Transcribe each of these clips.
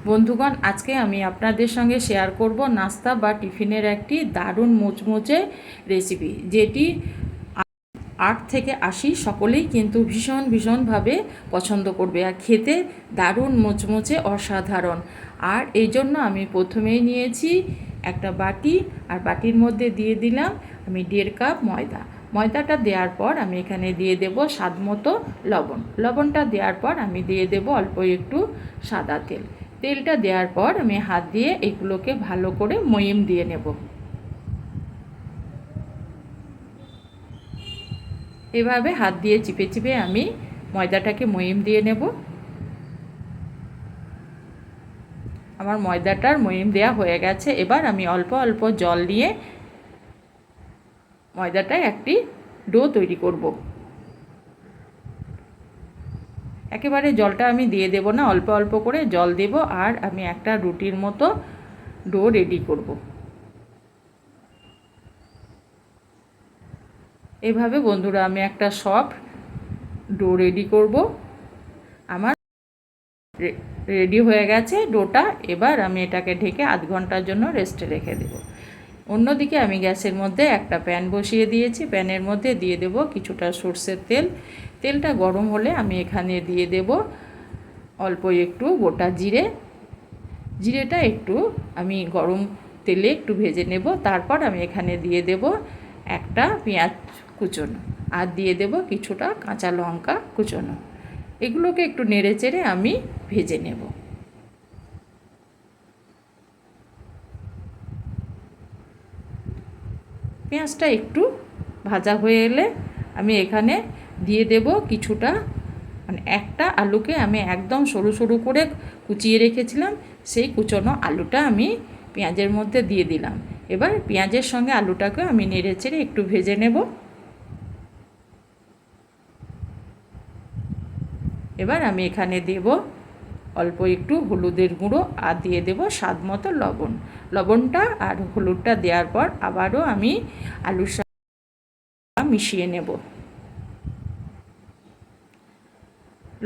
বন্ধুগণ, আজকে আমি আপনাদের সঙ্গে শেয়ার করব নাস্তা বা টিফিনের একটি দারুণ মুচমুচে রেসিপি, যেটি 8 থেকে 80 সকলেই কিন্তু ভীষণভাবে পছন্দ করবে আর খেতে দারুণ মুচমুচে অসাধারণ। আর এই জন্য আমি প্রথমেই নিয়েছি একটা বাটি, আর বাটির মধ্যে দিয়ে দিলাম আমি 1.5 কাপ ময়দা। ময়দাটা দেওয়ার পর আমি এখানে দিয়ে দেব স্বাদ মতো লবণ। লবণটা দেওয়ার পর আমি দিয়ে দেব অল্প একটু সাদা তেল। তেলটা দেওয়ার পর আমি হাত দিয়ে এগুলোকে ভালো করে ময়ম দিয়ে নেব। এভাবে হাত দিয়ে চিপে চিপে আমি ময়দাটাকে ময়ম দিয়ে নেব। আমার ময়দাটার ময়ম দেওয়া হয়ে গেছে। এবার আমি অল্প অল্প জল দিয়ে ময়দাটায় একটি ডো তৈরি করব। একেবারে জলটা আমি দিয়ে দেব না, অল্প অল্প করে জল দেব, আর আমি একটা রুটির মতো ডো রেডি করব। এভাবে বন্ধুরা আমি একটা সফট ডো রেডি করব। আমার রেডি হয়ে গেছে ডোটা। এবার আমি এটাকে ঢেকে আধ ঘন্টার জন্য রেস্টে রেখে দেব। অন্যদিকে আমি গ্যাসের মধ্যে একটা প্যান বসিয়ে দিয়েছি। প্যানের মধ্যে দিয়ে দেব কিছুটা সর্ষের তেল। তেলটা গরম হলে আমি এখানে দিয়ে দেব অল্প একটু গোটা জিরে। জিরেটা একটু আমি গরম তেলে একটু ভেজে নেব। তারপর আমি এখানে দিয়ে দেব একটা পেঁয়াজ কুচোনো, আর দিয়ে দেব কিছুটা কাঁচা লঙ্কা কুচোনো। এগুলোকে একটু নেড়ে চেড়ে আমি ভেজে নেব। পেঁয়াজটা একটু ভাজা হয়ে এলে আমি এখানে দিয়ে দেব কিছুটা, মানে একটা আলুকে আমি একদম সরু সরু করে কুচিয়ে রেখেছিলাম, সেই কুচোনো আলুটা আমি পেঁয়াজের মধ্যে দিয়ে দিলাম। এবার পেঁয়াজের সঙ্গে আলুটাকে আমি নেড়ে চেড়ে একটু ভেজে নেব। এবার আমি এখানে দেব অল্প একটু হলুদের গুঁড়ো, আর দিয়ে দেব স্বাদ মতো লবণ। লবণটা আর হলুদটা দেওয়ার পর আবারও আমি আলুর সঙ্গে মিশিয়ে নেব।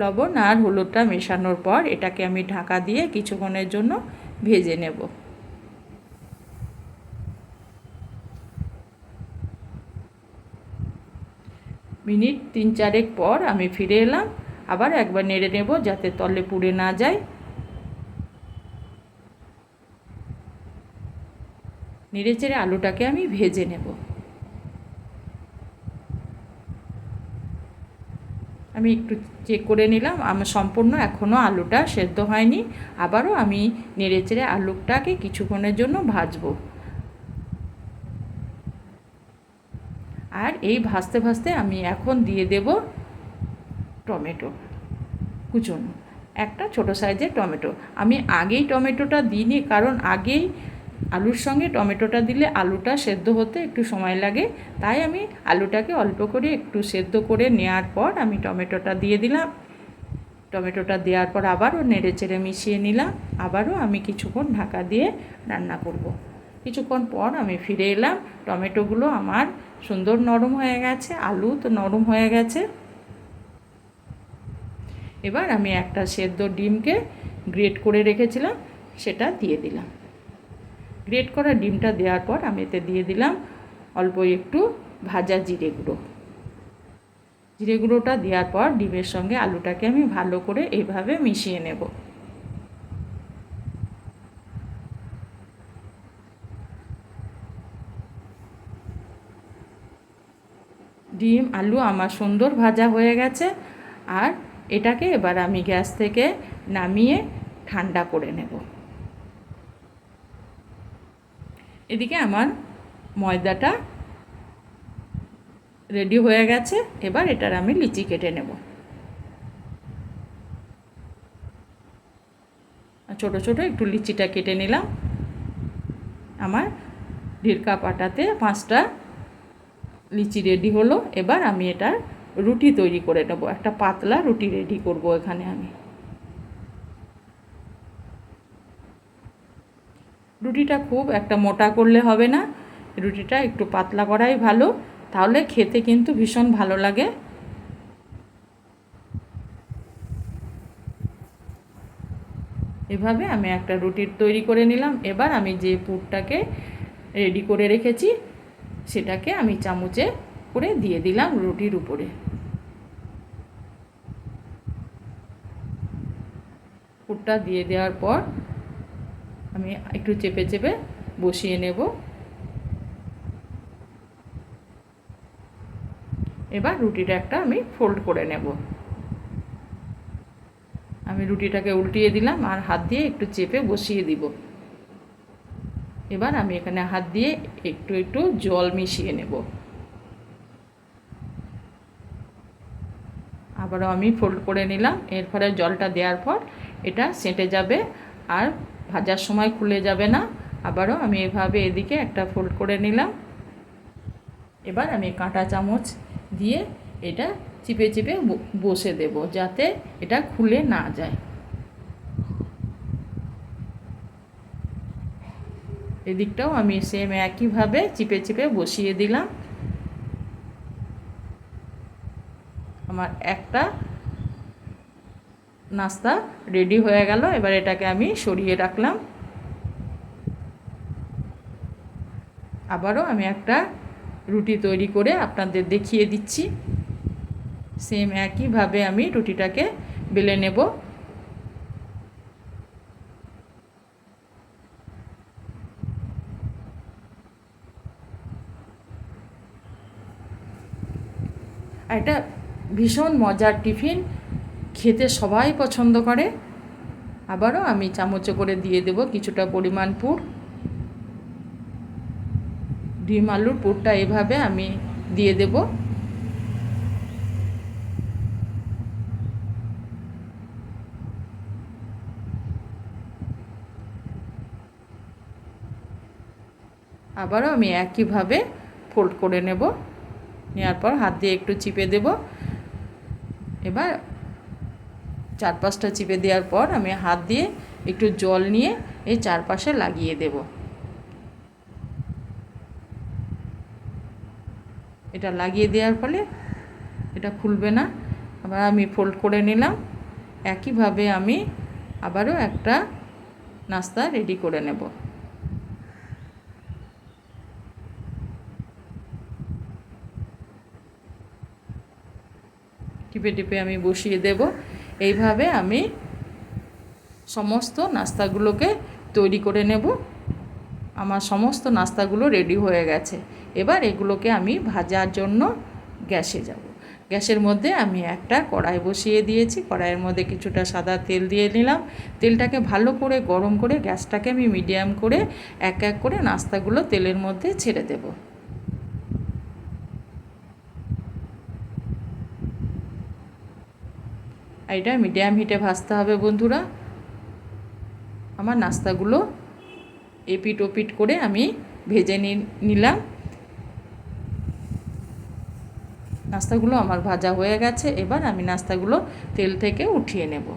লবণ আর হলুদটা মেশানোর পর এটাকে আমি ঢাকা দিয়ে কিছুক্ষণের জন্য ভেজে নেব। মিনিট 3-4 পর আমি ফিরে এলাম। আবার একবার নেড়ে নেব যাতে তলে পুড়ে না যায়। নেড়ে চেড়ে আলুটাকে আমি ভেজে নেব। আমি একটু চেক করে নিলাম, আমার সম্পূর্ণ এখনও আলুটা সেদ্ধ হয়নি। আবারও আমি নেড়ে চেড়ে আলুটাকে কিছুক্ষণের জন্য ভাজবো। আর এই ভাজতে ভাজতে আমি এখন দিয়ে দেব টমেটো কুচনো, একটা ছোট সাইজের টমেটো। আমি আগেই টমেটোটা দিইনি, কারণ আগেই আলুর সঙ্গে টমেটোটা দিলে আলুটা সেদ্ধ হতে একটু সময় লাগে। তাই আমি আলুটাকে অল্প করে একটু সেদ্ধ করে নেওয়ার পর আমি টমেটোটা দিয়ে দিলাম। টমেটোটা দেওয়ার পর আবারও নেড়ে চেড়ে মিশিয়ে নিলাম। আবারও আমি কিছুক্ষণ ঢাকা দিয়ে রান্না করব। কিছুক্ষণ পর আমি ফিরে এলাম। টমেটোগুলো আমার সুন্দর নরম হয়ে গেছে, আলু তো নরম হয়ে গেছে। এবার আমি একটা সেদ্ধ ডিমকে গ্রেট করে রেখেছিলাম, সেটা দিয়ে দিলাম। গ্রেট করা ডিমটা দেওয়ার পর আমি এতে দিয়ে দিলাম অল্প একটু ভাজা জিরে গুঁড়ো। জিরে গুঁড়োটা দেওয়ার পর ডিমের সঙ্গে আলুটাকে আমি ভালো করে এইভাবে মিশিয়ে নেব। ডিম আলু আমার সুন্দর ভাজা হয়ে গেছে। আর এটাকে এবার আমি গ্যাস থেকে নামিয়ে ঠান্ডা করে নেব। এদিকে আমার ময়দাটা রেডি হয়ে গেছে। এবার এটার আমি লিচি কেটে নেব। ছোট ছোট একটু লিচিটা কেটে নিলাম। আমার 1.5 কাপ আটাতে 5টা লিচি রেডি হলো। এবার আমি এটা রুটি তৈরি করে নেব। একটা পাতলা রুটি রেডি করব এখানে আমি। রুটিটা খুব একটা মোটা করলে হবে না, রুটিটা একটু পাতলা করাই ভালো, তাহলে খেতে কিন্তু ভীষণ ভালো লাগে। এভাবে আমি একটা রুটি তৈরি করে নিলাম। এবার আমি যে পুরটাকে রেডি করে রেখেছি সেটাকে আমি চামচে করে দিয়ে দিলাম রুটির উপরে। পুরটা দিয়ে দেওয়ার পর আমি একটু চেপে চেপে বসিয়ে নেব। এবার রুটিটা একটা আমি ফোল্ড করে নেব। আমি রুটিটাকে উল্টিয়ে দিলাম আর হাত দিয়ে একটু চেপে বসিয়ে দিব। এবার আমি এখানে হাত দিয়ে একটু একটু জল মিশিয়ে নেব। আবারও আমি ফোল্ড করে নিলাম। এরপরে জলটা দেওয়ার পর এটা সেঁটে যাবে আর ভাজার সময় খুলে যাবে না। আবারও আমি এভাবে এদিকে একটা ফোল্ড করে নিলাম। এবার আমি কাঁটা চামচ দিয়ে এটা চিপে চিপে বসে দেব যাতে এটা খুলে না যায়। এদিকটাও আমি সেম একইভাবে চিপে চিপে বসিয়ে দিলাম। আমার একটা নাস্তা রেডি হয়ে গেল। এবার এটাকে আমি সরিয়ে রাখলাম। আবারও আমি একটা রুটি তৈরি করে আপনাদের দেখিয়ে দিচ্ছি। সেম একইভাবে আমি রুটিটাকে বেলে নেব। এটা ভীষণ মজার টিফিন, খেতে সবাই পছন্দ করে। আবারও আমি চামচে করে দিয়ে দেব কিছুটা পরিমাণ পুর। ডিম আলুর পুরটা এভাবে আমি দিয়ে দেব। আবারও আমি একইভাবে ফোল্ড করে নেব। নেওয়ার পর হাত দিয়ে একটু চিপে দেব। এবার 4-5টা চিপে দেওয়ার পর আমি হাত দিয়ে একটু জল নিয়ে এই চারপাশে লাগিয়ে দেব। এটা লাগিয়ে দেওয়ার ফলে এটা খুলবে না। আবার আমি ফোল্ড করে নিলাম। একইভাবে আমি আবারও একটা নাস্তা রেডি করে নেব। টিপে টিপে আমি বসিয়ে দেব। এইভাবে আমি সমস্ত নাস্তাগুলোকে তৈরি করে নেব। আমার সমস্ত নাস্তাগুলো রেডি হয়ে গেছে। এবার এগুলোকে আমি ভাজার জন্য গ্যাসে যাব। গ্যাসের মধ্যে আমি একটা কড়াই বসিয়ে দিয়েছি। কড়াইয়ের মধ্যে কিছুটা সাদা তেল দিয়ে নিলাম। তেলটাকে ভালো করে গরম করে গ্যাসটাকে আমি মিডিয়াম করে এক এক করে নাস্তাগুলো তেলের মধ্যে ছেড়ে দেব। এটা মিডিয়াম হিটে ভাজতে হবে বন্ধুরা। আমার নাস্তাগুলো এপিট ওপিট করে আমি ভেজে নিলাম। নাস্তাগুলো আমার ভাজা হয়ে গেছে। এবার আমি নাস্তাগুলো তেল থেকে উঠিয়ে নেব।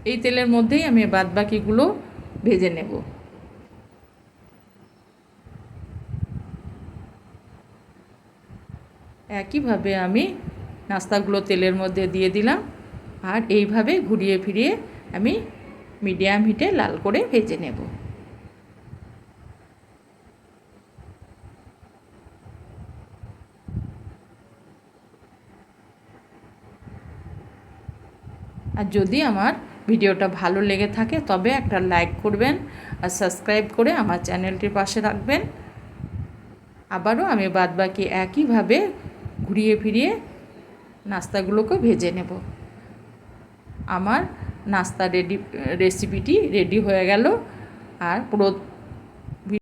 এই তেলের মধ্যেই আমি বাদবাকিগুলো ভেজে নেব। একইভাবে আমি নাস্তাগুলো তেলের মধ্যে দিয়ে দিলাম আর এইভাবে ঘুরিয়ে ফিরিয়ে আমি মিডিয়াম হিটে লাল করে ভেজে নেব। আর যদি আমার ভিডিওটা ভালো লেগে থাকে তবে একটা লাইক করবেন আর সাবস্ক্রাইব করে আমার চ্যানেলটির পাশে রাখবেন। আবারও আমি বাদবাকি একইভাবে ঘুরিয়ে ফিরিয়ে নাস্তাগুলোকে ভেজে নেব। আমার নাস্তা রেসিপিটি রেডি হয়ে গেল। আর পুরো